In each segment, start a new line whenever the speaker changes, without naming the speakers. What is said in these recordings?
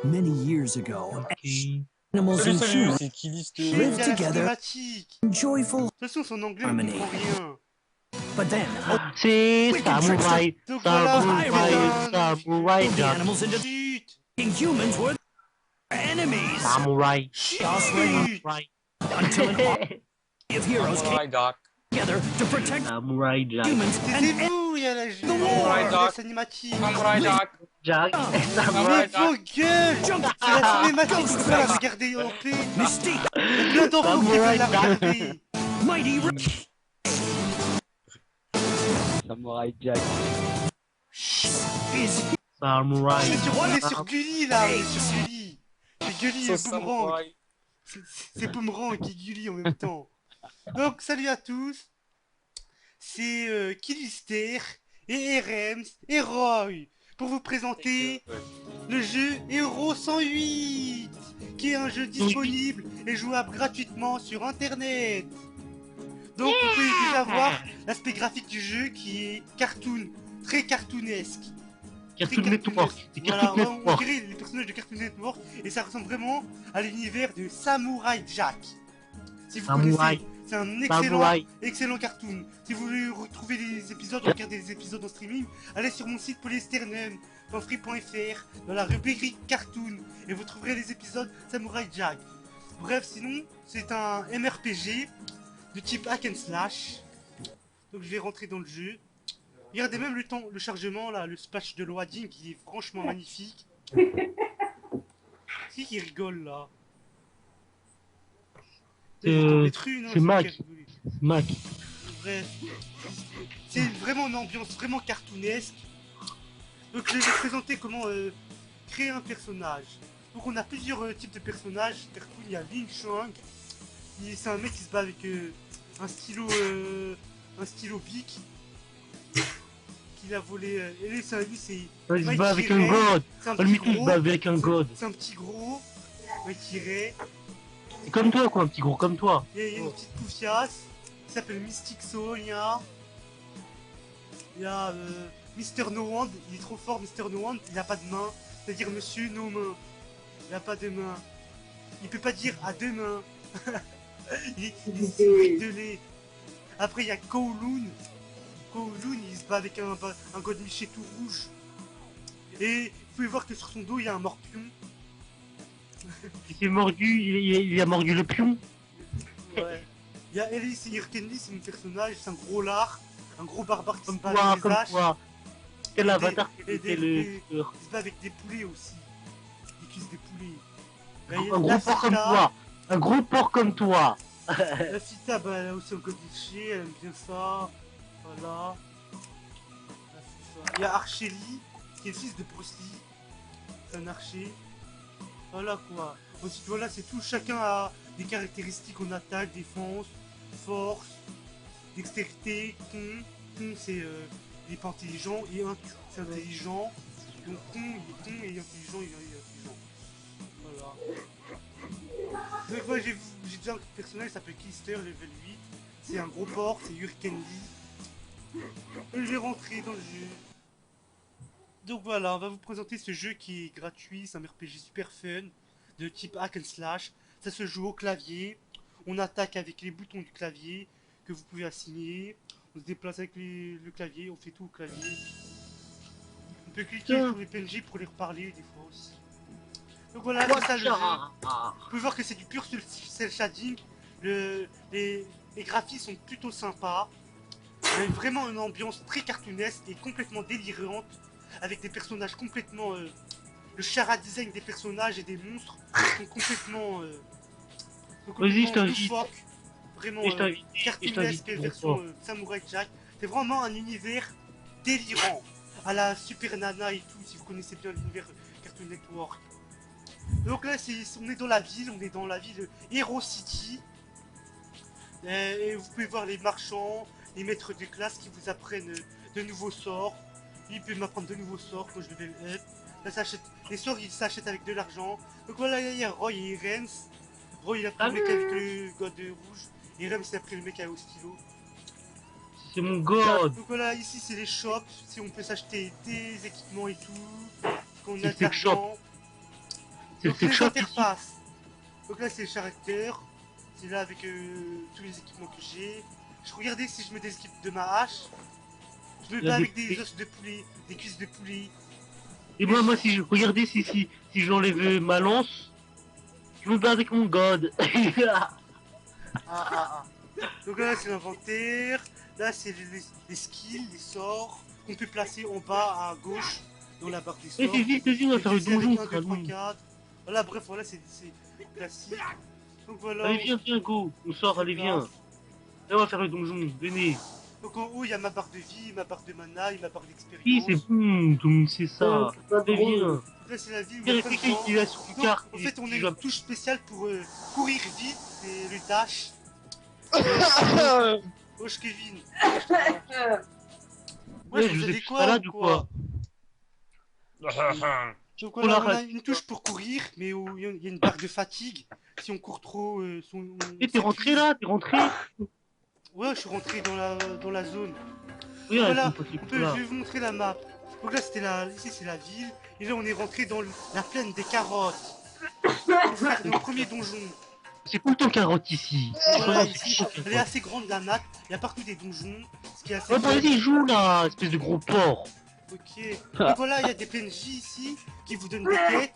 Many years ago,
Ok.
animals
Salut,
and
salut,
humans
c'est Kilist.
live
Il y a la
together
cinématique.
in joyful
De toute façon, son anglais, on
harmony.
comprend rien.
But then,
C'est
Wicked
Samurai,
Donc voilà,
Samurai,
putain,
Samurai
the
Jack,
animals into
chut,
thinking humans were their enemies.
Samurai,
chut.
Samurai,
Until an army of heroes came
Samurai Jack.
together to protect
Samurai Jack,
humans and
Taisez-vous, il y a la
Samurai Jack.
cinématique.
Samurai Jack.
Jack,
Mais
Samurai,
vos gueules.
jump
C'est la cinématique, vous pouvez la regarder en paix.
Mystique,
Il y a plein d'enfants qui veulent la regarder.
Mighty Rick
Samurai Jack.
is
Samurai,
On est sur Gulli là, on est sur Gulli. C'est Gulli et
C'est
Boomerang.
Samurai.
C'est Boomerang et Gulli en même temps. Donc salut à tous. C'est Kilister et Rems et Roy pour vous présenter le jeu Euro 108 qui est un jeu disponible et jouable gratuitement sur internet. Donc vous pouvez déjà voir l'aspect graphique du jeu qui est cartoon, très cartoonesque.
Cartoon Network, c'est
Voilà,
Cartoon
on
Network.
dirait les personnages de Cartoon Network et ça ressemble vraiment à l'univers de Samurai Jack. Si vous
Samurai.
connaissez, c'est un
Samurai.
excellent cartoon. Si vous voulez retrouver des épisodes, regarder des épisodes en streaming, allez sur mon site polyesternum.free.fr dans la rubrique cartoon et vous trouverez les épisodes Samurai Jack. Bref, sinon, c'est un MRPG de type hack and slash. Donc je vais rentrer dans le jeu. Regardez même le chargement là, le splash de loading qui est franchement magnifique. Qui rigole là?
C'est Mac. Mac.
Bref, c'est vraiment une ambiance vraiment cartoonesque. Donc je vais vous présenter comment créer un personnage. Donc on a plusieurs types de personnages. Cartoon, il y a Lin Chuang. C'est un mec qui se bat avec un stylo bic. Qu'il a volé. Et lui, c'est
Il se bat avec un god.
C'est un
Le
petit
mec il se
gros.
bat avec un god.
C'est un petit gros. Mighty Ray.
C'est comme toi quoi, un petit gros comme toi.
Il y a une petite poufiasse qui s'appelle Mystic Soul. Il y a Mister No Hand. Il est trop fort, Mister No Hand. Il n'a pas de main. C'est-à-dire Monsieur No Main. Il n'a pas de main. Il peut pas dire à deux mains. il est de lait. Après, il y a Kowloon. Kowloon, il se bat avec un god miché tout rouge. Et vous pouvez voir que sur son dos, il y a un morpion.
Il s'est mordu, il a mordu le pion.
Ouais. Il y a Ellis et Irkenly, c'est mon personnage, c'est un gros lard, un gros barbare qui se
Comme
bat
toi,
avec des
comme
haches.
toi. Quel
Et
avatar
des-
qui
et
était
des-
le...
Il se bat avec des poulets aussi. Des cuisses des poulets.
Un gros porc comme toi. Un gros porc comme toi.
La Fita, bah, elle a aussi un god liché, elle aime bien ça. Voilà. Là, c'est ça. Il y a Archeli, qui est le fils de Bruce Lee. C'est un archer. Voilà quoi. Ensuite, voilà, c'est tout. Chacun a des caractéristiques en attaque, défense, force, dextérité, con. Con, c'est il est pas intelligent. Et un c'est intelligent. Donc con, il est con. Et intelligent, il est intelligent. Voilà. Donc moi, j'ai déjà un personnage qui s'appelle Kister, level 8. C'est un gros porc, c'est Hurricane Lee. Et je vais rentrer dans le jeu. Donc voilà, on va vous présenter ce jeu qui est gratuit, c'est un RPG super fun, de type hack and slash. Ça se joue au clavier, on attaque avec les boutons du clavier que vous pouvez assigner. On se déplace avec le clavier, on fait tout au clavier. On peut cliquer sur les PNJ pour les reparler des fois aussi. Donc voilà, c'est ça le jeu. Vous pouvez voir que c'est du pur cel shading. Les graphismes sont plutôt sympas. Il y a vraiment une ambiance très cartoonesque et complètement délirante. Avec des personnages complètement... le chara design des personnages et des monstres sont complètement...
Vas-y, je t'invite.
loufoques. Vraiment
Et je t'invite.
cartoonesque version Samurai Jack. C'est vraiment un univers délirant. À la Super Nana et tout, si vous connaissez bien l'univers Cartoon Network. Donc là, on est dans la ville Hero City. Et vous pouvez voir les marchands, les maîtres de classe qui vous apprennent de nouveaux sorts. Ils peuvent m'apprendre de nouveaux sorts quand je level up. Là, les sorts, ils s'achètent avec de l'argent. Donc voilà, il y a Roy et Rems. Roy, il a pris le mec avec le god rouge. Et Rems, il a pris le mec au stylo.
C'est mon god.
Donc voilà, ici, c'est les shops. Si on peut s'acheter des équipements et tout. Qu'on a
C'est
de l'argent. Donc
c'est
les
chouette.
interfaces. Donc là c'est le character. C'est là avec tous les équipements que j'ai. Je regardais si je me déséquipe de ma hache. Je me
Il y a
bats
des
avec des
petits-
os de poulet, des cuisses de poulet.
Et moi, si je regardais si j'enlève ma lance, je me bats avec mon god.
Donc là c'est l'inventaire. Là c'est les skills, les sorts qu'on peut placer en bas à gauche dans la barre des
Mais
sorts.
c'est vite, vas-y, on va faire le
Utiliser avec
donjon.
1,
frère,
2, 3,
nous.
4. Voilà, bref, voilà, c'est classique. Donc voilà.
Allez, viens, go. On sort, allez, viens. Là, on va faire le donjon. Venez.
Donc en haut, il y a ma barre de vie, ma barre de mana et ma barre
Oui,
d'expérience.
c'est bon, tout le monde sait ça. Allez, viens.
Là, c'est la vie où
Viens,
il y a plein de
réfléchis,
gens.
il a sur une
Donc,
carte.
en fait, on a
Tu
une
vas-
touche spéciale pour courir vite, c'est le dash. Wesh Kevin.
Ouais,
vous
je
avez
sais
quoi
pas là,
ou
du
quoi
quoi.
Donc voilà,
On
on a
arrête.
une touche pour courir, mais où il y a une barre de fatigue. Si on court trop, on
Et t'es rentré
s'épuise.
là, t'es rentré.
Ouais, je suis rentré dans la zone.
Regarde,
Voilà,
ils sont
je
pas là.
vais vous montrer la map. Donc là, ici c'est la ville, et là on est rentré dans la plaine des carottes. On va faire notre premier donjon.
C'est tout le temps carotte ici.
Voilà,
C'est
ici,
chaud,
elle est
carotte.
assez grande la map, il y a partout des donjons, ce qui est assez
Ouais, bah,
fun.
vas-y, joue là, espèce de gros porc.
Ok, donc voilà, il y a des PNJ ici qui vous donnent des quêtes.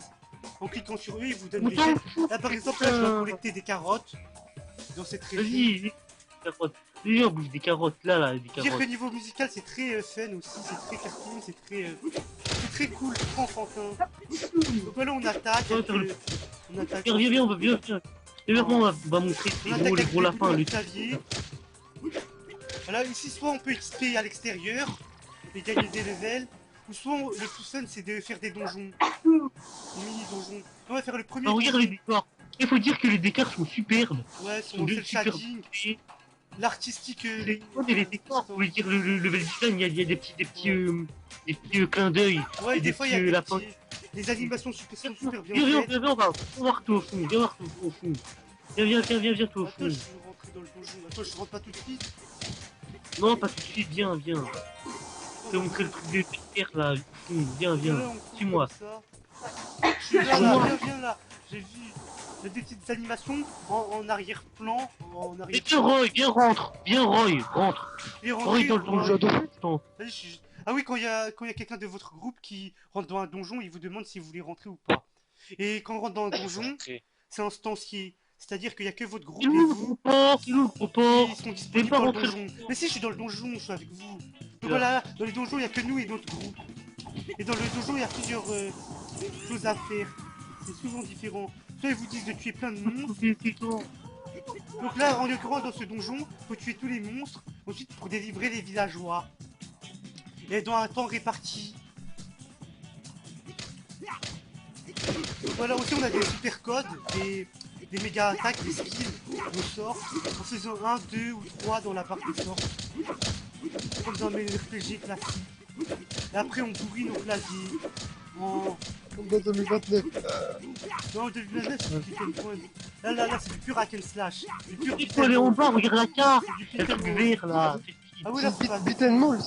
En cliquant sur eux, ils vous donnent des
Autant.
quêtes. Là par exemple, là je dois collecter des carottes dans cette région.
Vas-y, carottes. Viens, on bouffe des carottes là, des
Dire que
carottes.
niveau musical c'est très fun aussi, c'est très cartoon, c'est très cool, très enfantin. Donc voilà, on attaque,
Ouais,
avec,
faire le-
on attaque.
Viens, viens. Viens vers moi, on va montrer
On
les
attaque
gros
avec
lapins,
boutons
le
clavier. Voilà, ici soit on peut XP à l'extérieur et gagner des levels, ou soit le plus fun c'est de faire des donjons. Des mini-donjons. On va faire le premier
Ah, regarde les
donjon.
décors. Il faut dire que les décors sont superbes.
Ouais,
Ils sont
son
de
cel
super.
shading, l'artistique.
Les décors, vous voulez dire le level design, il y a des petits clins d'œil.
Ouais,
et
des fois il y a des
lapins.
des animations sont super bien
Viens,
faites.
on va voir tout au fond, viens voir tout au fond. Viens tout au
Attends,
fond.
je suis rentré dans le donjon. Attends, je rentre pas tout de suite.
Non, pas tout de suite, viens. Je vais montrer le truc de terre là, au fond. Viens.
Voilà, on court
Suis-moi.
comme ça. Je suis là, viens là. J'ai vu. Il y a des petites animations en arrière-plan.
Et viens, rentre. Rentre.
Et
Roy dans le donjon. Attends.
Vas-y, ah oui, quand il y a quelqu'un de votre groupe qui rentre dans un donjon, il vous demande si vous voulez rentrer ou pas. Et quand on rentre dans un donjon, c'est instancié. C'est-à-dire qu'il n'y a que votre groupe et
Il est où le
vous
gros porc
qui sont
T'es
disponibles
pas
dans le
rentré.
donjon. Mais si, je suis dans le donjon, je suis avec vous. Donc
Là.
voilà, dans les donjons, il n'y a que nous et notre groupe. Et dans le donjon, il y a plusieurs choses à faire. C'est souvent différent. Soit ils vous disent de tuer plein de monstres. Donc là, en l'occurrence, dans ce donjon, faut tuer tous les monstres. Ensuite, pour délivrer les villageois. Et dans un temps réparti. Donc voilà, aussi on a des super codes, des méga attaques, des skills, des sorts, en faisant 1, 2 ou 3 dans la barre des sorts. Comme dans mes RPG classiques. Et après on bourrine au clavier.
Comme dans 2029.
Non, 2029 c'est du click and point. Là c'est du pur hack and slash. Du pur
Il faut aller en bas, regarde la carte.
c'est du
Il y a
beat
le
and
truc
all.
vert là.
Ah oui
C'est
là faut pas.
beat and moll.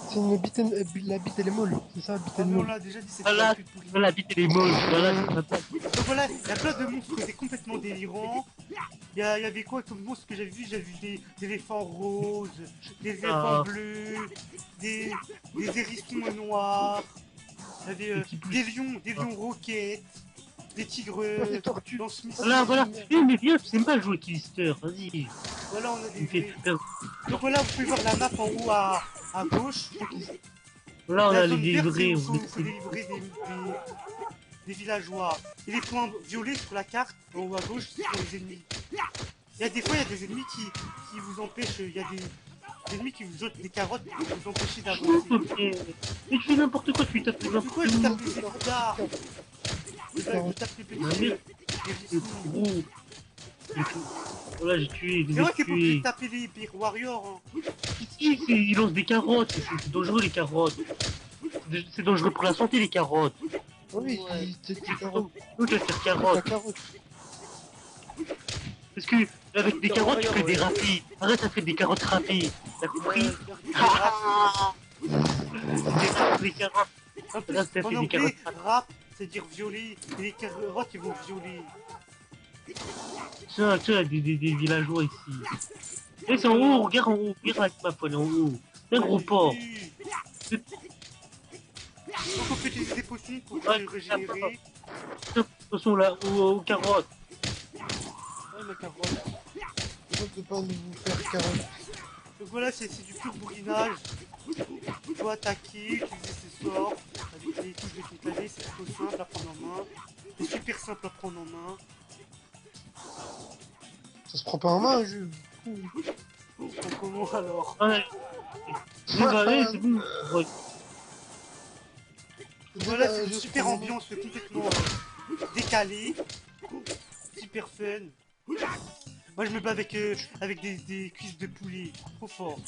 C'est une beat and... la beat et les molles. C'est ça, beat
Ah
and
mais on
moll.
l'a déjà dit, c'est
Voilà,
plus pourri.
la bite elle est molle. Voilà, c'est sympa.
Donc voilà, il y a plein de monstres, c'est complètement délirant. Il y avait quoi comme monstre que j'ai vu des éléphants roses, des éléphants bleus, des hérissons noirs, il y avait des lions roquettes, des tigres
Des tortues.
lance-missiles.
Voilà. Mais viens, tu sais pas jouer Twister, vas-y.
Voilà, on a
Il me fait
des...
peur.
Donc voilà, vous pouvez voir la map en haut à gauche.
Là, on
La
a les
zone verte,
livrés.
il faut délivrer des villageois. Et les points violets sur la carte, en haut à gauche, ce sont les ennemis. Il y a des fois, il y a des ennemis qui vous empêchent, il y a des ennemis qui vous jetent des carottes pour vous empêcher d'avancer.
Mais tu fais n'importe quoi, tu tapes les
Pourquoi je tape les écartards? Je tape les petits hérissons.
Gros. Voilà, j'ai tué,
C'est vrai que vous pouvez taper les Beer Warriors. Hein.
Ici, ils lancent des carottes, c'est dangereux les carottes. C'est dangereux pour la santé les carottes.
Oui,
Ouais.
t'es carotte.
Nous, tu vas faire
La
carottes.
carotte.
Parce que avec des carottes, tu fais des rapides. Arrête, ça fait des carottes rapides. T'as compris? Des carottes.
En plus,
Là, ça fait
en
des
anglais,
carottes.
rap, c'est-à-dire violer, et les carottes ils vont violer.
Tiens, des villageois ici. Eh, c'est en haut, regarde en haut, regarde avec ma poêle en haut. C'est un gros porc.
Donc on peut utiliser des potions pour
Ouais,
se régénérer.
Attention là, aux carottes.
Ouais, ma carotte.
On peut pas nous faire 40.
Donc voilà, c'est du pur bourrinage. Il faut attaquer, utiliser ses sorts avec les touches de ton clavier, c'est plutôt simple à prendre en main. C'est super simple à prendre en main.
Ça se prend pas en main un jeu.
Donc comment alors?
Ouais. Bon, bah, allez, c'est bon. Ouais.
Voilà, c'est une super ambiance complètement décalée. Super fun. Moi je me bats avec des cuisses de poulet, trop fort.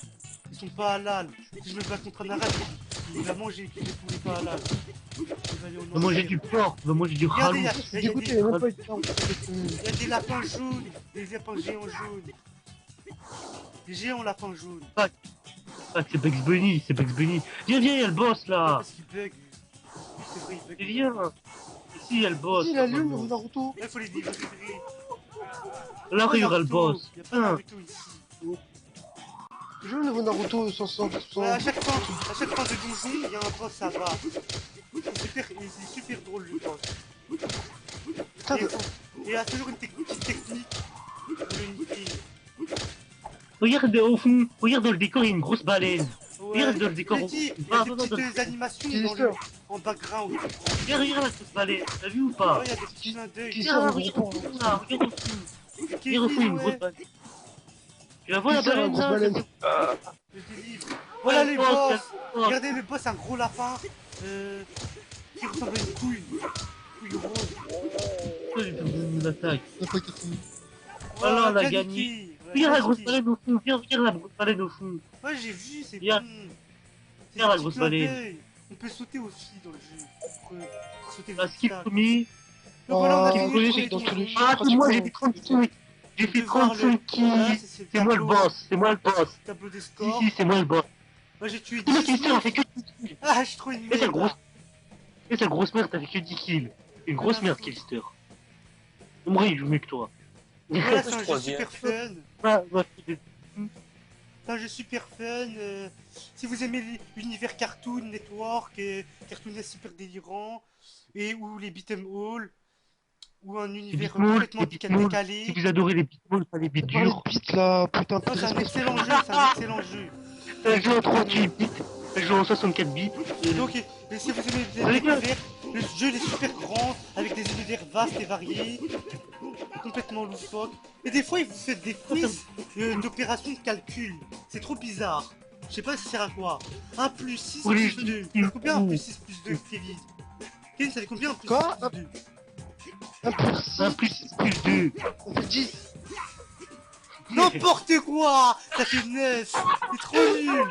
Ils sont pas halal. Si je me bats contre un arabe, il va manger les cuisses de poulet pas halal. Il va aller au
Bah, moi j'ai du porc, bah, moi j'ai du
Regardez,
ralou.
C'est dégoûté, il y a même pas eu de temps.
il y a des lapins jaunes, des lapins géants jaunes. Des géants lapins jaunes.
Ah, c'est Bugs Bunny, c'est Bugs Bunny. Viens, viens, y'a le boss là.
Parce qu'il bug. C'est vrai, il bug.
Et viens. Ici y'a le boss.
Il a lu le Naruto.
Là, il faut les délivrer.
Là, il y aura le boss.
Il y a pas Naruto ici.
Je le nouveau Naruto sans
Ouais, à chaque fin de donjon, il y a un boss à battre. C'est super drôle le boss.
Putain,
Et il y a toujours une petite technique pour le niquer.
Regarde au fond, regarde dans le décor, il y a une grosse baleine.
Ouais,
Regarde dans le décor.
je t'ai dit, il y
Ah,
a des
non, non,
petites animations
Qui
dans
est
en background.
Regarde, regarde la grosse baleine. T'as vu ou
Ouais,
pas?
il y a des petits clins d'œil.
Qui
Regarde,
sort
regarde
le
au
gros
fond là, regarde au fond. Regarde au
Kevin,
fond, une grosse
ouais,
baleine. Tu la vois la
Qui sort la
baleine
grosse
là?
baleine?
je délivre. Voilà les
boss,
boss.
boss.
Regardez le boss, un gros lapin qui ressemble à une couille. Couille rose.
Pourquoi j'ai perdu mon attaque?
On a pas qu'à finir.
Voilà, on a
bien
gagné.
niqué. Ouais,
Regarde la
bien
grosse
niqué.
baleine au fond, regarde la grosse baleine au fond.
Ouais, j'ai vu, c'est
Regarde.
bon. C'est
Regarde la
des
grosse
petits clins
baleine.
d'œil. On peut sauter aussi dans le jeu. Sauter
Bah,
le
skip
obstacle.
premier.
Donc voilà, on a
Ah,
fini
oui,
le
c'est
premier
dans tous les
donjon.
jeux.
Ah, c'est moi, j'ai fait 35. J'ai
On
fait
peut voir
35 kills.
c'est
C'est moi le boss, c'est moi le boss.
Tableau des
Si,
scores.
si, c'est moi le boss.
Moi j'ai tué
C'est moi
10
qui tire, on fait
mecs.
que 10 kills.
Ah, je trouve une
Et sa
merde.
grosse.
là.
Et sa grosse merde, t'as fait que 10 kills. Une grosse merde, Killster. Moi, il joue mieux que toi.
Voilà, c'est un jeu
Troisième.
super fun.
Ah, ouais,
C'est un jeu super fun. Si vous aimez l'univers Cartoon Network, Cartoon est super délirant, et ou les beat'em all, ou un univers complètement décalé.
Si vous adorez les beatballs, pas les beats
Parlez
durs.
de bite là, putain,
Non,
plus de
c'est un
respect.
excellent jeu, c'est un excellent jeu.
Un jeu en 38 bits, un jeu en 64 bits.
Donc, et si vous aimez les
Allez, viens.
découvertes, le jeu il est super grand, avec des univers vastes et variés, complètement loufoques. Et des fois, il vous fait des quiz d'opérations de calcul. C'est trop bizarre. Je sais pas ça sert à quoi. 1 plus 6
Oui,
plus 2. Ça fait combien 1 plus 6 plus 2, Kevin? Kevin, ça fait combien 1 plus 6
Quoi
plus 2?
1
1
plus
plus 6 plus 2.
on fait 10.
N'importe quoi. Ça fait 9. C'est trop nul.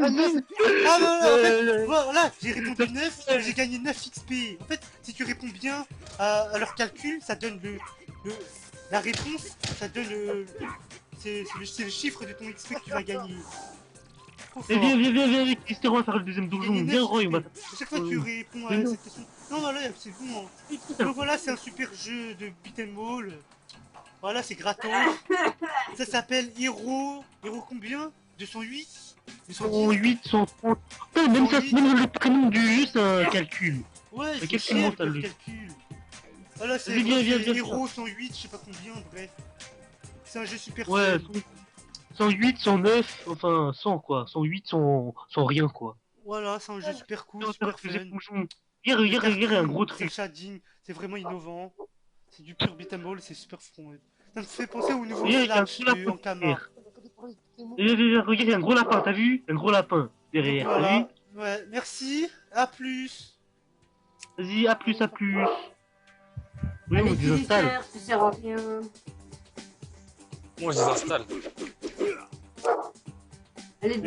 Ah non,
Ah non, non, en fait, voilà, j'ai répondu 9, j'ai gagné 9 XP. En fait, si tu réponds bien à leur calcul, ça donne la réponse, ça donne c'est le chiffre de ton XP que tu vas gagner. Trop
Et
fort.
viens avec Killster, on va faire le deuxième
J'ai
donjon.
gagné
Viens,
9
Roy, on va
XP. À chaque fois que tu réponds à
Mais non.
cette question. Non, voilà, c'est bon. Hein. Donc voilà, c'est un super jeu de beat'em all. Voilà, c'est gratos. Ça s'appelle Hero. Hero combien 208 210
108, 130. Putain, même, ça,
108.
même le prénom du jeu, c'est un calcul.
Ouais,
Mais
c'est
quel
cher
mental,
le
lui.
calcul. Voilà, c'est
Viens,
Hero 108, je sais pas combien, bref. C'est un jeu super
Ouais,
fun.
108, 109, enfin 100 quoi. 108, 100 rien quoi.
Voilà, c'est un jeu super cool,
On va
super
faire le deuxième
fun.
donjon. Regarde, un gros
C'est
truc.
shading, c'est vraiment innovant. C'est du pur beat'em all, c'est super fun. Ça me fait penser au nouveau
Regarde, il y a un
Slash
gros
de
lapin
Ankama.
derrière. Regarde, il y a un gros lapin, t'as vu? Un gros lapin derrière, t'as vu?
Voilà, ouais, merci, à plus.
Vas-y, à plus, à plus. Oui,
Allez,
on désinstalle.
Killster, tu sers à rien.
Moi, je les installe.
Allez,